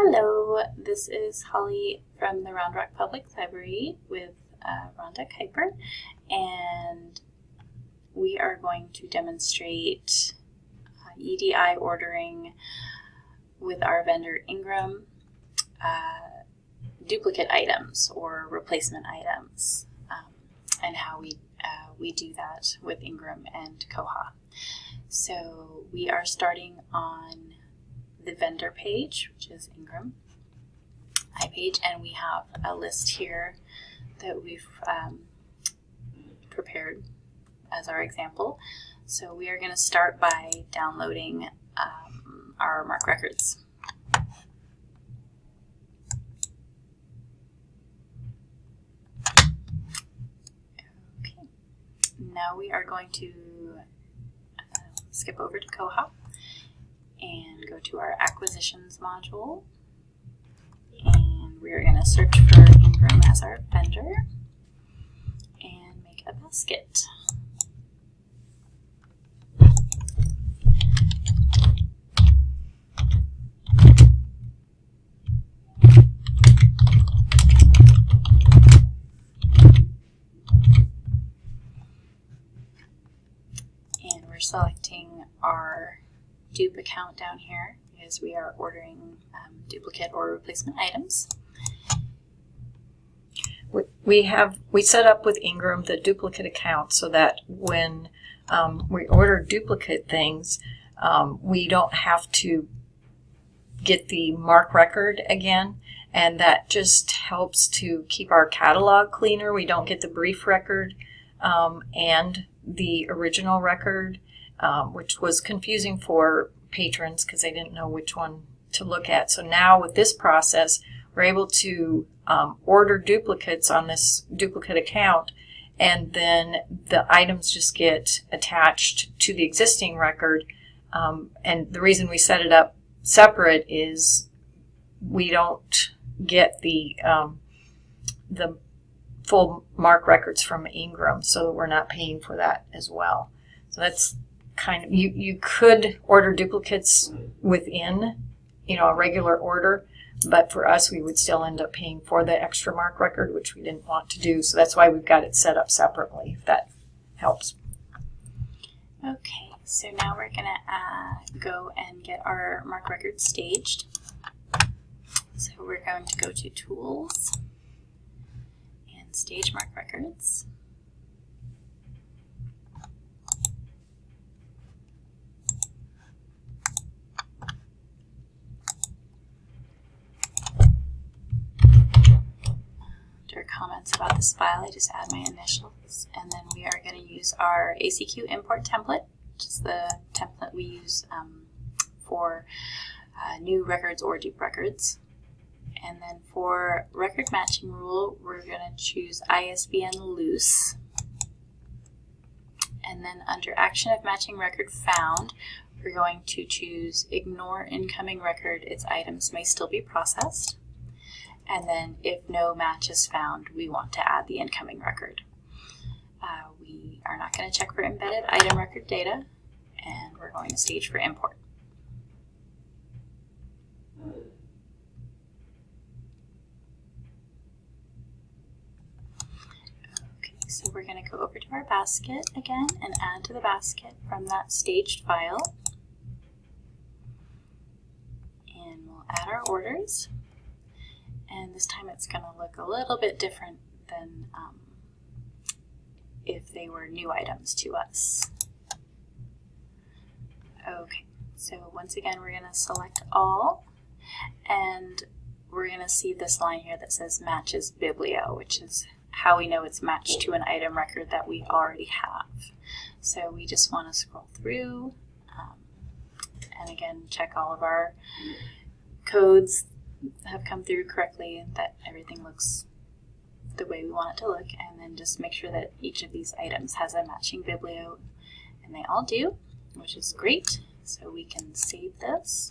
Hello, this is Holly from the Round Rock Public Library with Rhonda Kuiper, and we are going to demonstrate EDI ordering with our vendor Ingram, duplicate items or replacement items, and how we do that with Ingram and Kohad. So we are starting on the vendor page, which is Ingram iPage, and we have a list here that we've prepared as our example. So we are going to start by downloading our MARC records. Okay, now we are going to skip over to Kohad and go to our acquisitions module, and we're going to search for Ingram as our vendor and make a basket. And we're selecting our DUPS account down here because we are ordering duplicate or replacement items. We set up with Ingram the duplicate account so that when we order duplicate things, we don't have to get the MARC record again, and that just helps to keep our catalog cleaner. We don't get the brief record and the original record, which was confusing for patrons because they didn't know which one to look at. So now with this process, we're able to order duplicates on this duplicate account, and then the items just get attached to the existing record. And the reason we set it up separate is we don't get the full MARC records from Ingram, so we're not paying for that as well. So that's kind of, you could order duplicates within, a regular order, but for us, we would still end up paying for the extra MARC record, which we didn't want to do. So that's why we've got it set up separately, if that helps. Okay, so now we're going to go and get our MARC record staged. So we're going to go to Tools and Stage MARC Records. Comments about this file, I just add my initials, and then we are going to use our ACQ import template, which is the template we use for new records or dupe records. And then for record matching rule, we're going to choose ISBN loose, and then under action of matching record found, we're going to choose ignore incoming record, its items may still be processed. And then if no match is found, we want to add the incoming record. We are not going to check for embedded item record data, and we're going to stage for import. Okay, so we're going to go over to our basket again and add to the basket from that staged file. And we'll add our orders. And this time it's going to look a little bit different than if they were new items to us. Okay, so once again we're going to select all, and we're going to see this line here that says matches biblio, which is how we know it's matched to an item record that we already have. So we just want to scroll through and again check all of our codes have come through correctly, that everything looks the way we want it to look, and then just make sure that each of these items has a matching biblio, and they all do, which is great. So we can save this,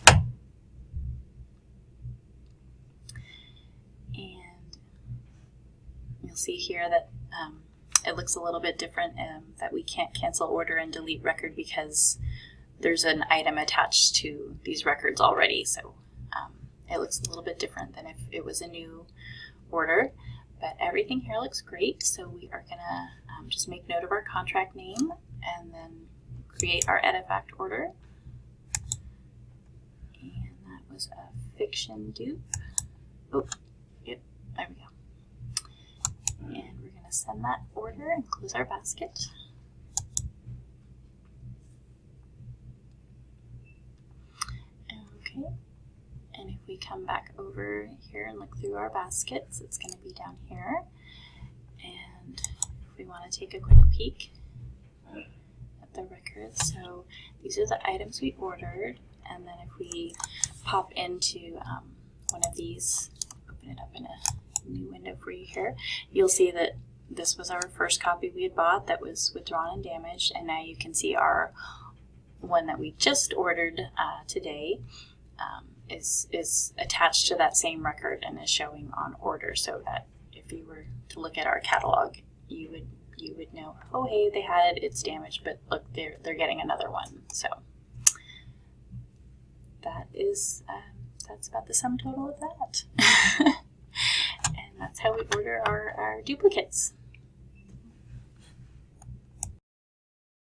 and you'll see here that it looks a little bit different, that we can't cancel order and delete record because there's an item attached to these records already, so it looks a little bit different than if it was a new order. But everything here looks great, so we are gonna just make note of our contract name and then create our EDIFACT order. And that was a fiction dupe. Oh, yep, there we go. And we're gonna send that order and close our basket. Okay, and if we come back over here and look through our baskets, it's going to be down here. And if we want to take a quick peek at the records, so these are the items we ordered. And then if we pop into one of these, open it up in a new window for you here, you'll see that this was our first copy we had bought that was withdrawn and damaged. And now you can see our one that we just ordered today is attached to that same record and is showing on order, so that if you were to look at our catalog, you would know, oh hey, they had it, it's damaged, but look, they're getting another one. So that is that's about the sum total of that. And that's how we order our duplicates.